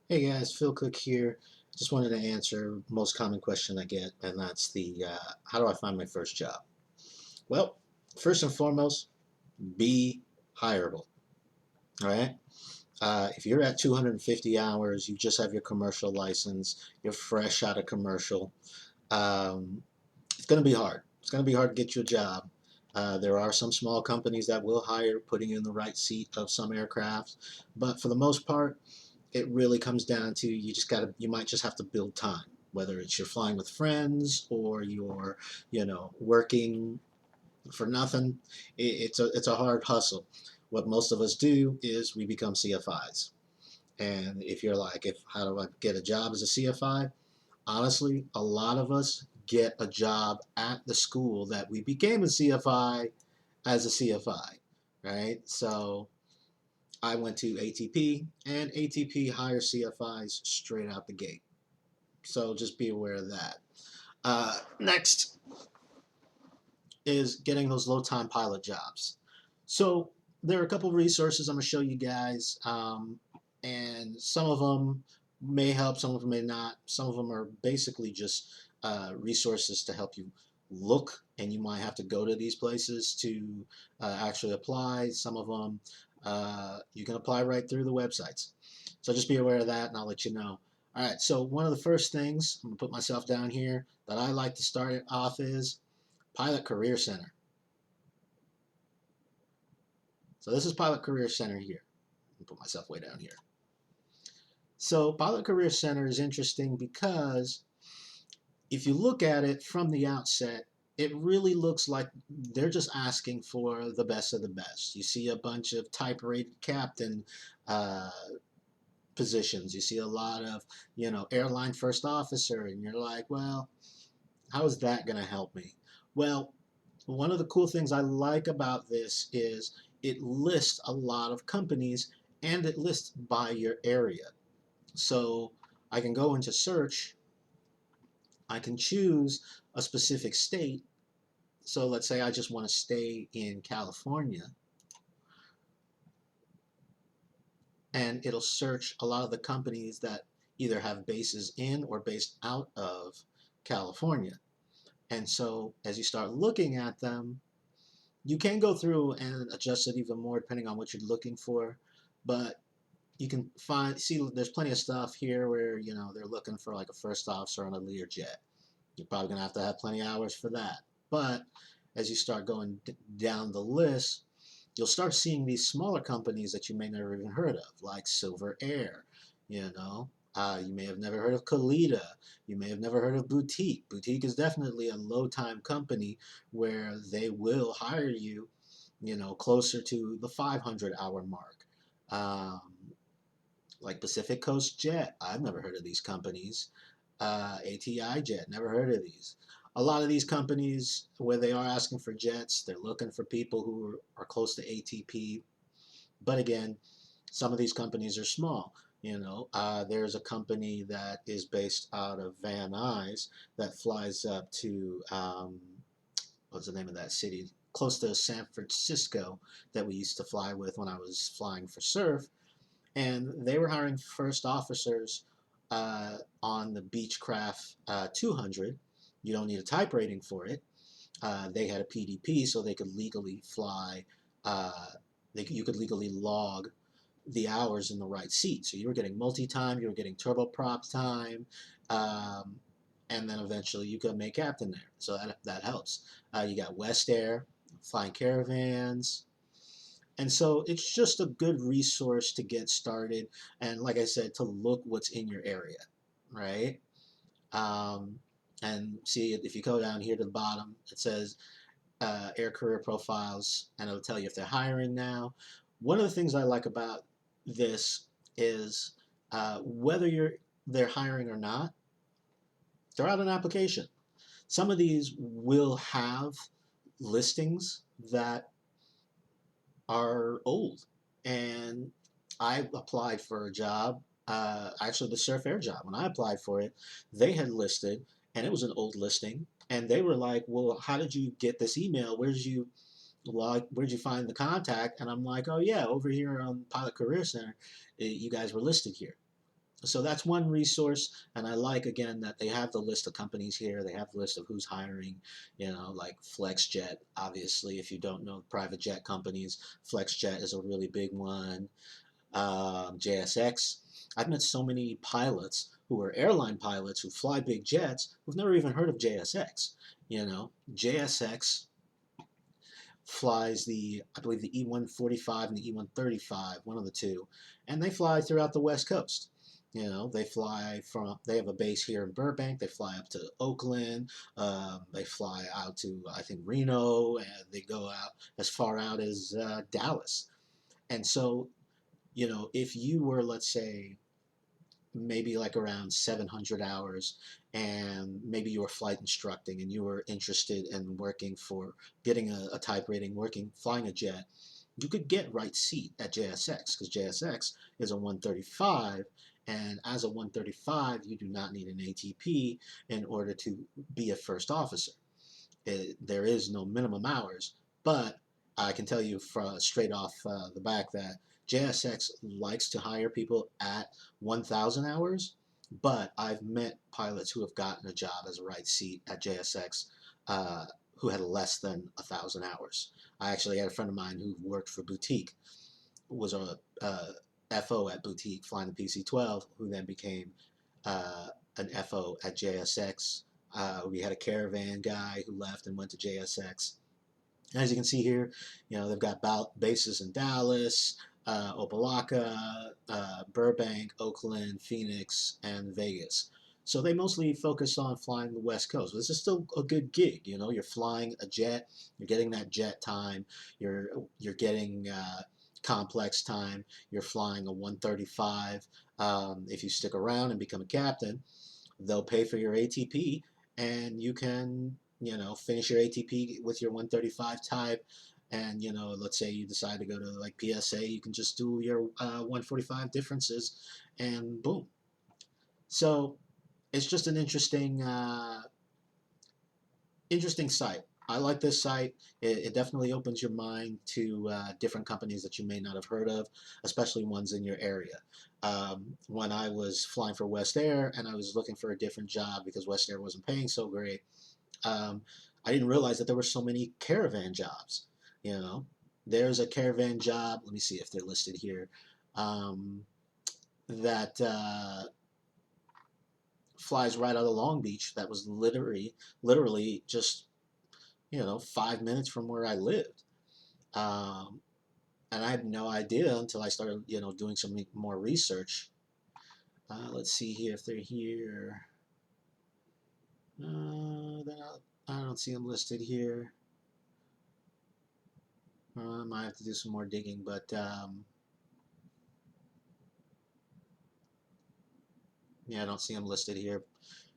Hey guys, Phil Cook here. Just wanted to answer most common question I get, and that's the how do I find my first job? Well, first and foremost, be hireable. All right. If you're at 250 hours, you just have your commercial license, you're fresh out of commercial. Um, it's going to be hard. It's going to be hard to get you a job. There are some small companies that will hire, putting you in the right seat of some aircraft, but for the most part, it really comes down to you might just have to build time, whether it's you're flying with friends or you're working for nothing. It's a hard hustle. What most of us do is we become CFIs. And if you're like, if how do I get a job as a CFI? Honestly, a lot of us get a job at the school that we became a CFI as a CFI, right? So I went to ATP, and ATP hires CFIs straight out the gate. So just be aware of that. Next is getting those low time pilot jobs. So there are a couple of resources I'm going to show you guys, and some of them may help, some of them may not. Some of them are basically just resources to help you look, and you might have to go to these places to actually apply. Some of them you can apply right through the websites. So just be aware of that, and I'll let you know. All right, so one of the first things, I'm going to put myself down here, that I like to start it off is Pilot Career Center. So this is Pilot Career Center here. Let me put myself way down here. So Pilot Career Center is interesting because if you look at it from the outset, it really looks like they're just asking for the best of the best. You see a bunch of type-rated captain uh, positions. You see a lot of, airline first officer, and you're like, well, how is that going to help me? Well, one of the cool things I like about this is it lists a lot of companies and it lists by your area. So I can go into search, I can choose a specific state. So let's say I just want to stay in California, and it'll search a lot of the companies that either have bases in or based out of California. And so as you start looking at them, you can go through and adjust it even more depending on what you're looking for, but you can see there's plenty of stuff here where they're looking for like a first officer on a Learjet. You're probably gonna have to have plenty of hours for that. But as you start going down the list, you'll start seeing these smaller companies that you may never even heard of, like Silver Air. You may have never heard of Kalita. You may have never heard of Boutique. Boutique is definitely a low-time company where they will hire you, closer to the 500-hour mark. Um, like Pacific Coast Jet. I've never heard of these companies. ATI Jet, never heard of these. A lot of these companies, where they are asking for jets, they're looking for people who are close to ATP. But again, some of these companies are small. There's a company that is based out of Van Nuys that flies up to what's the name of that city? Close to San Francisco, that we used to fly with when I was flying for Surf, and they were hiring first officers on the Beechcraft 200. You don't need a type rating for it. They had a PDP, so they could legally fly. Uh, you could legally log the hours in the right seat. So you were getting multi-time, you were getting turboprop time, um, and then eventually you could make captain there. So that helps. You got West Air, flying caravans, and so it's just a good resource to get started. And like I said, to look what's in your area, right? Um, and see if you go down here to the bottom, it says air career profiles, and it'll tell you if they're hiring now. One of the things I like about this is whether they're hiring or not, throw out an application. Some of these will have listings that are old. And I applied for a job, actually the Surf Air job. When I applied for it, they had listed, and it was an old listing. And they were like, "Well, how did you get this email? Where'd you find the contact?" And I'm like, "Oh yeah, over here on Pilot Career Center, you guys were listed here." So that's one resource, and I like again that they have the list of companies here. They have the list of who's hiring, like FlexJet. Obviously, if you don't know private jet companies, FlexJet is a really big one. JSX. I've met so many pilots who are airline pilots who fly big jets who've never even heard of JSX. JSX flies I believe the E145 and the E135, one of the two, and they fly throughout the West Coast. They have a base here in Burbank. They fly up to Oakland. They fly out to, I think, Reno, and they go out as far out as Dallas. And so, if you were, let's say, maybe like around 700 hours, and maybe you were flight instructing and you were interested in working for getting a type rating, flying a jet, you could get right seat at JSX because JSX is a 135, and as a 135 you do not need an ATP in order to be a first officer. There is no minimum hours, but I can tell you straight off the back that JSX likes to hire people at 1,000 hours, but I've met pilots who have gotten a job as a right seat at JSX who had less than 1,000 hours. I actually had a friend of mine who worked for Boutique, was a FO at Boutique flying the PC-12, who then became an FO at JSX. We had a caravan guy who left and went to JSX. As you can see here, they've got bases in Dallas, Opa-locka, Burbank, Oakland, Phoenix, and Vegas. So they mostly focus on flying the West Coast. This is still a good gig. You're flying a jet, you're getting that jet time, you're getting complex time. You're flying a 135. If you stick around and become a captain, they'll pay for your ATP, and you can finish your ATP with your 135 type. And let's say you decide to go to like PSA, you can just do your 145 differences, and boom. So it's just an interesting site. I like this site. It definitely opens your mind to different companies that you may not have heard of, especially ones in your area. When I was flying for West Air and I was looking for a different job because West Air wasn't paying so great, um, I didn't realize that there were so many caravan jobs. You know, there's a caravan job. Let me see if they're listed here. That flies right out of Long Beach. That was literally just 5 minutes from where I lived. Um, and I had no idea until I started, doing some more research. Let's see here if they're here. I don't see them listed here. I might have to do some more digging, but yeah, I don't see them listed here.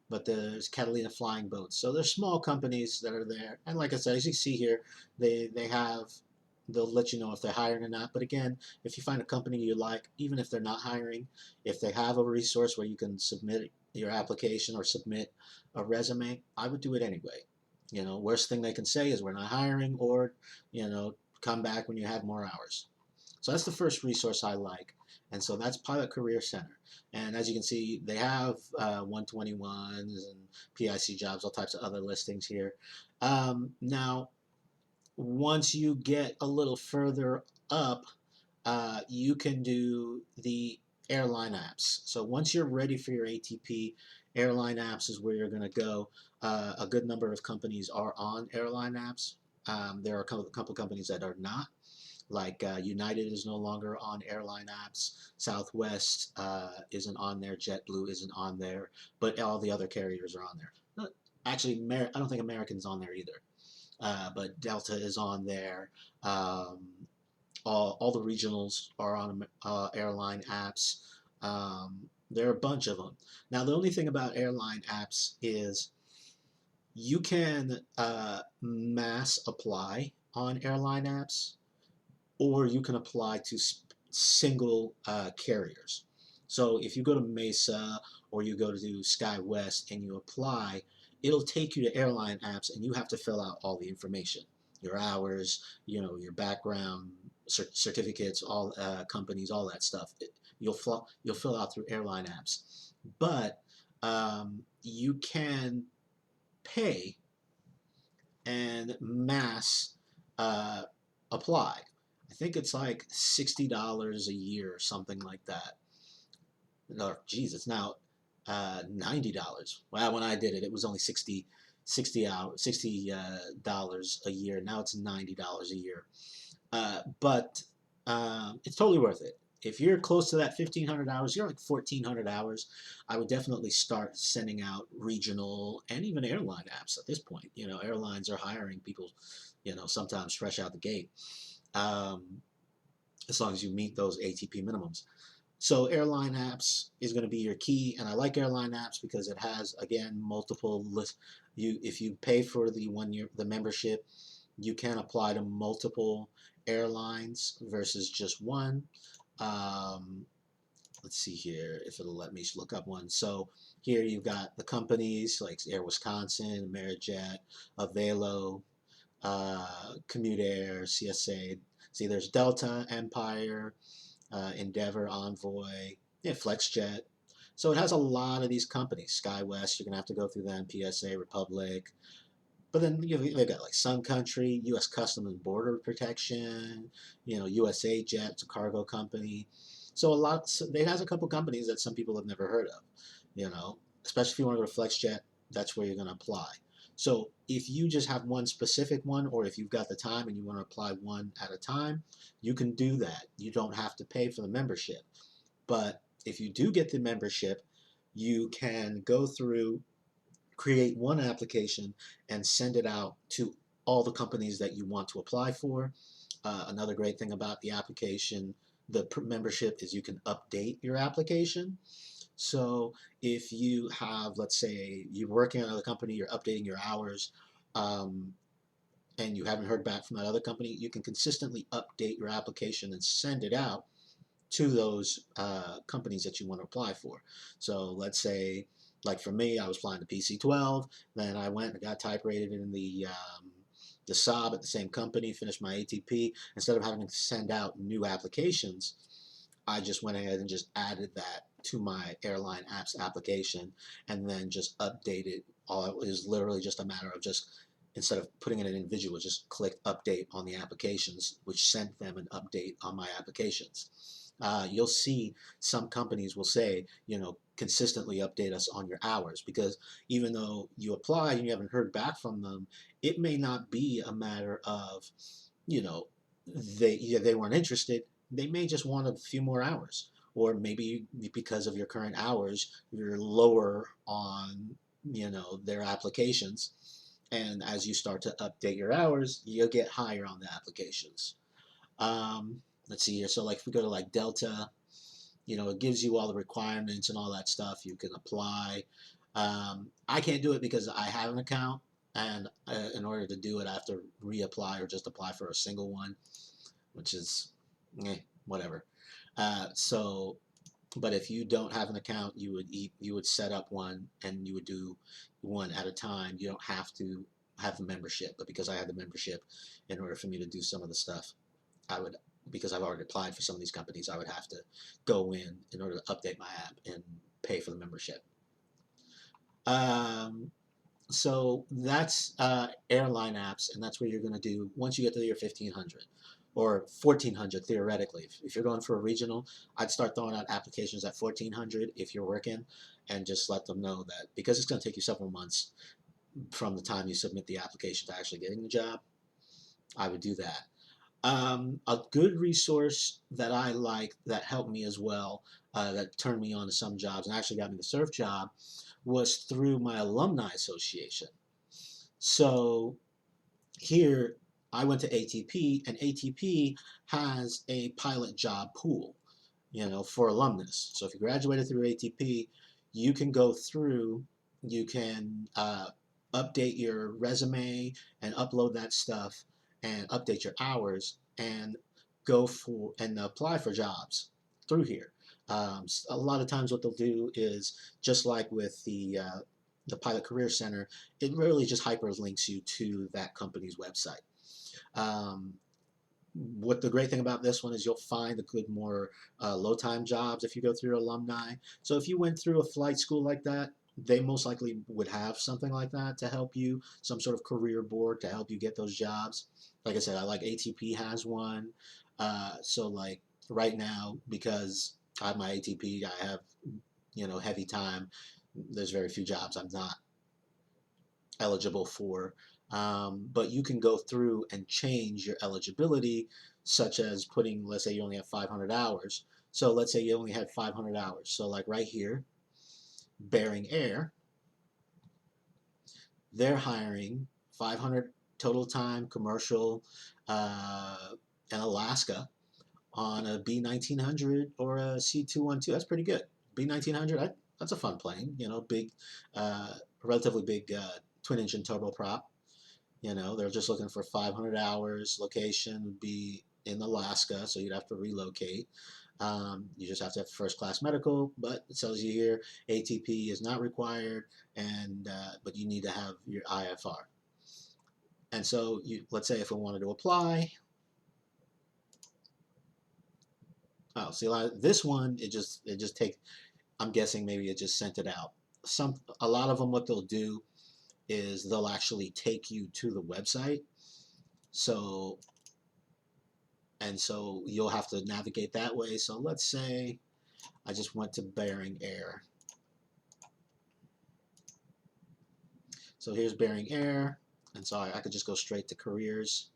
But there's Catalina Flying Boats. So there's small companies that are there. And like I said, as you see here, they'll let you know if they're hiring or not. But again, if you find a company you like, even if they're not hiring, if they have a resource where you can submit your application or submit a resume, I would do it anyway. Worst thing they can say is we're not hiring, or, come back when you have more hours. So that's the first resource I like. And so that's Pilot Career Center. And as you can see, they have 121s and PIC jobs, all types of other listings here. Now, once you get a little further up, you can do the airline apps. So once you're ready for your ATP, airline apps is where you're going to go. A good number of companies are on airline apps. There are a couple companies that are not. Like United is no longer on airline apps. Southwest isn't on there. JetBlue isn't on there. But all the other carriers are on there. Actually, I don't think American's on there either. But Delta is on there. Um, all the regionals are on airline apps. There are a bunch of them. Now, the only thing about airline apps is you can mass apply on airline apps, or you can apply to single carriers. So if you go to Mesa or you go to SkyWest and you apply, it'll take you to airline apps, and you have to fill out all the information, your hours, your background, certificates, all companies, all that stuff. you'll fill out through airline apps, but you can pay and mass uh, apply. I think it's like $60 a year or something like that. No, geez, it's now $90. Well, when I did it, it was only 60 dollars a year. Now it's $90 a year. But it's totally worth it. If you're close to that 1,500 hours, you're like 1,400 hours. I would definitely start sending out regional and even airline apps at this point. You know, airlines are hiring people, you know, sometimes fresh out the gate, um, as long as you meet those ATP minimums. So airline apps is going to be your key, and I like airline apps because it has, again, multiple list. You, if you pay for the 1 year the membership, you can apply to multiple airlines versus just one. Um, let's see here if it'll let me look up one. So here you've got the companies like Air Wisconsin, Amerijet, Avelo, Commute Air, CSA. See, there's Delta, Empire, Endeavor, Envoy, yeah, FlexJet. So it has a lot of these companies. SkyWest, you're gonna have to go through them. PSA, Republic. But then they've got like Sun Country, U.S. Customs and Border Protection, you know, USA Jet, it's a cargo company. So it has a couple companies that some people have never heard of, you know, especially if you want to go to FlexJet, that's where you're going to apply. So if you just have one specific one, or if you've got the time and you want to apply one at a time, you can do that. You don't have to pay for the membership. But if you do get the membership, you can go through, create one application, and send it out to all the companies that you want to apply for. Another great thing about the application, the membership, is you can update your application. So if you have, let's say, you're working at another company, you're updating your hours, um, and you haven't heard back from that other company, you can consistently update your application and send it out to those companies that you want to apply for. So let's say, like for me, I was flying the PC-12, then I went and got type rated in the SOB at the same company, finished my ATP. Instead of having to send out new applications, I just went ahead and just added that to my airline apps application and then just updated. All it was literally just a matter of just, instead of putting in an individual, just click update on the applications, which sent them an update on my applications. You'll see some companies will say, you know, consistently update us on your hours, because even though you apply and you haven't heard back from them, it may not be a matter of, you know, they weren't interested. They may just want a few more hours, or maybe because of your current hours, you're lower on, you know, their applications. And as you start to update your hours, you'll get higher on the applications. Let's see here. So like if we go to like Delta, you know, it gives you all the requirements and all that stuff. You can apply. I can't do it because I have an account, and in order to do it, I have to reapply or just apply for a single one, which is whatever. So, but if you don't have an account, you would set up one and you would do one at a time. You don't have to have the membership, but because I had the membership, in order for me to do some of the stuff, I would, because I've already applied for some of these companies, I would have to go in order to update my app and pay for the membership. Um, so that's airline apps, and that's what you're going to do once you get to your 1,500 or 1,400 theoretically. If you're going for a regional, I'd start throwing out applications at 1,400 if you're working, and just let them know that because it's going to take you several months from the time you submit the application to actually getting the job, I would do that. A good resource that I like that helped me as well, that turned me on to some jobs and actually got me the surf job, was through my alumni association. So here I went to ATP, and ATP has a pilot job pool, you know, for alumnus. So if you graduated through ATP, you can go through, you can update your resume and upload that stuff and update your hours and go for and apply for jobs through here. A lot of times what they'll do is, just like with the Pilot Career Center, it really just hyperlinks you to that company's website. Um, what the great thing about this one is you'll find a good more low time jobs if you go through alumni. So if you went through a flight school like that, they most likely would have something like that to help you, some sort of career board to help you get those jobs. Like I said, I like ATP has one. So like right now, because I have my ATP, I have, heavy time. There's very few jobs I'm not eligible for. But you can go through and change your eligibility, such as putting, let's say you only have 500 hours. So let's say you only had 500 hours. So like right here, Bearing Air, they're hiring 500 total time commercial in Alaska on a B1900 or a C212. That's pretty good. B1900, that's a fun plane. Big, relatively big twin engine turboprop. They're just looking for 500 hours. Location would be in Alaska, so you'd have to relocate. You just have to have first class medical, but it tells you here ATP is not required, and but you need to have your IFR. And so let's say if we wanted to apply. Oh, see, this one it just take. I'm guessing maybe it just sent it out. A lot of them, what they'll do is they'll actually take you to the website. So you'll have to navigate that way. So let's say I just went to Bearing Air. So here's Bearing Air, and so I could just go straight to careers.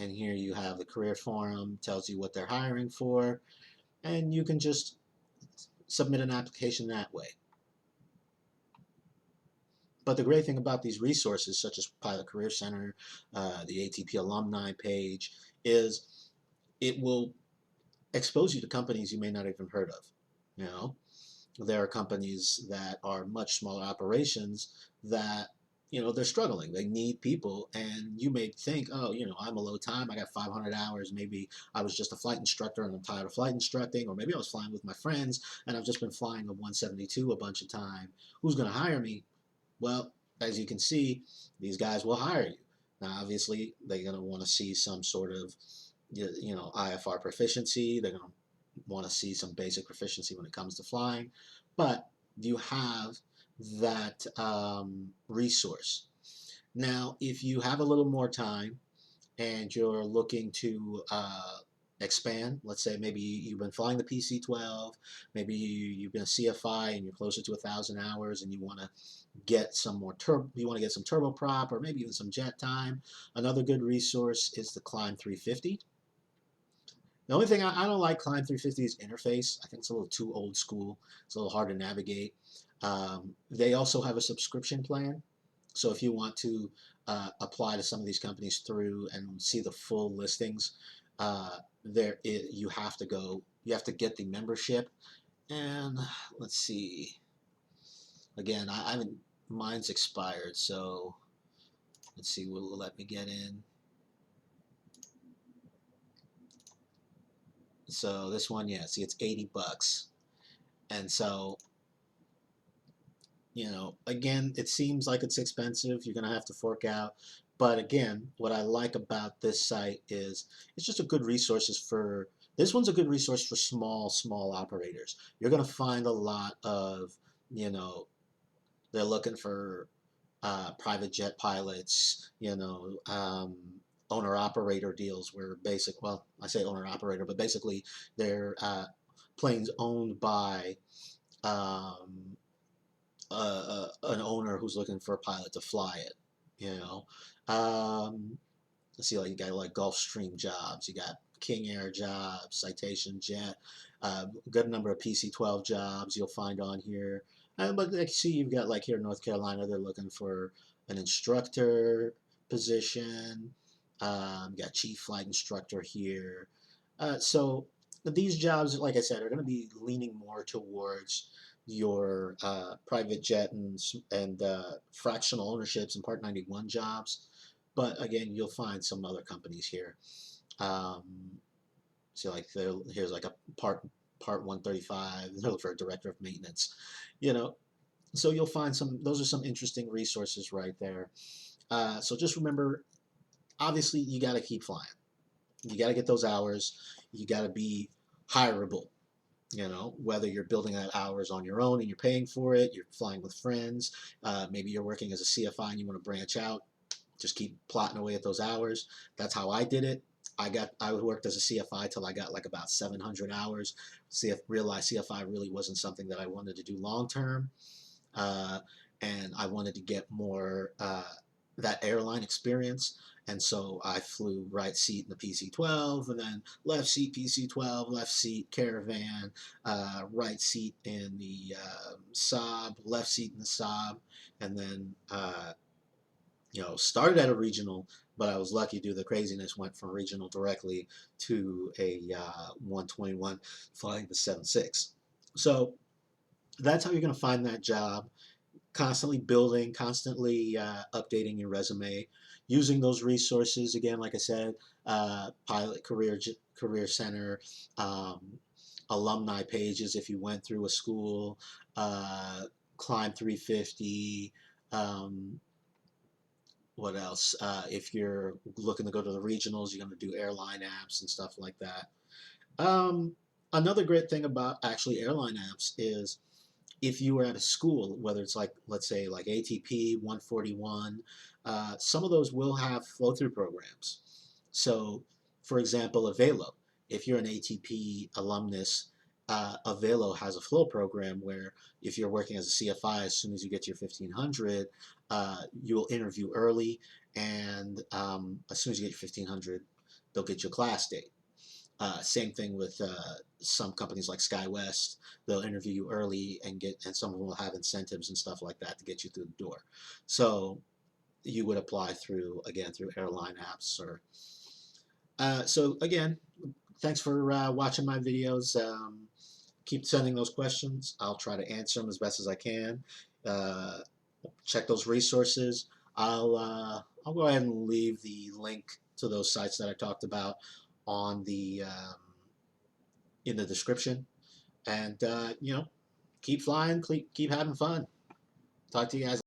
And here you have the career forum, tells you what they're hiring for, and you can just submit an application that way. But the great thing about these resources, such as Pilot Career Center, the ATP alumni page, is it will expose you to companies you may not even heard of. There are companies that are much smaller operations that they're struggling. They need people, and you may think, oh, I'm a low time. I got 500 hours. Maybe I was just a flight instructor and I'm tired of flight instructing, or maybe I was flying with my friends and I've just been flying a 172 a bunch of time. Who's going to hire me? Well, as you can see, these guys will hire you. Now, obviously, they're going to want to see some sort of, IFR proficiency. They're going to want to see some basic proficiency when it comes to flying, but you have that resource. Now, if you have a little more time and you're looking to expand, let's say maybe you've been flying the PC-12, maybe you've been a CFI and you're closer to 1,000 hours and you want to get some more you want to get some turboprop or maybe even some jet time. Another good resource is the Climb 350. The only thing I don't like Climb 350's interface. I think it's a little too old school. It's a little hard to navigate. They also have a subscription plan. So if you want to apply to some of these companies through and see the full listings, you have to get the membership. And let's see. Again, I haven't, mine's expired. So let's see, will it let me get in? So this one, yeah, see, it's 80 bucks. And so, again, it seems like it's expensive. You're going to have to fork out. But again, what I like about this site is it's just a good resources for, this one's a good resource for small operators. You're going to find a lot of, they're looking for private jet pilots, owner operator deals where well, I say owner operator, but basically they're planes owned by an owner who's looking for a pilot to fly it. Let's see, like you got like Gulfstream jobs, you got King Air jobs, Citation Jet, good number of PC-12 jobs you'll find on here. But like, see, you've got like here in North Carolina, they're looking for an instructor position. Got chief flight instructor here. So these jobs, like I said, are going to be leaning more towards your private jet and fractional ownerships and Part 91 jobs. But again, you'll find some other companies here. So like here's like a Part 135. They're looking for a director of maintenance. So you'll find those are some interesting resources right there. So just remember, obviously you got to keep flying. You got to get those hours. You got to be hireable. Whether you're building out hours on your own and you're paying for it, you're flying with friends, maybe you're working as a CFI and you want to branch out, just keep plotting away at those hours. That's how I did it. I worked as a CFI till I got like about 700 hours. Realized CFI really wasn't something that I wanted to do long term, uh, and I wanted to get more that airline experience. And so I flew right seat in the PC-12, and then left seat PC-12, left seat Caravan, right seat in the Saab, left seat in the Saab, and then started at a regional, but I was lucky due to the craziness, went from regional directly to a 121 flying the 76. So that's how you're going to find that job. Constantly building, constantly updating your resume, using those resources. Again, like I said, Pilot Career Center, um, alumni pages if you went through a school, Climb 350. Um, what else? If you're looking to go to the regionals, you're going to do airline apps and stuff like that. Um, Another great thing about actually airline apps is if you were at a school, whether it's like, let's say, like ATP 141, some of those will have flow through programs. So, for example, Avelo, if you're an ATP alumnus, Avelo has a flow program where if you're working as a CFI, as soon as you get your 1500, you'll interview early, and as soon as you get your 1500, they'll get your class date. Same thing with some companies like SkyWest. They'll interview you early and some of them will have incentives and stuff like that to get you through the door. So you would apply through airline apps or. So again, thanks for watching my videos. Keep sending those questions. I'll try to answer them as best as I can. Uh, Check those resources. I'll go ahead and leave the link to those sites that I talked about on the in the description. And keep flying, keep having fun. Talk to you guys.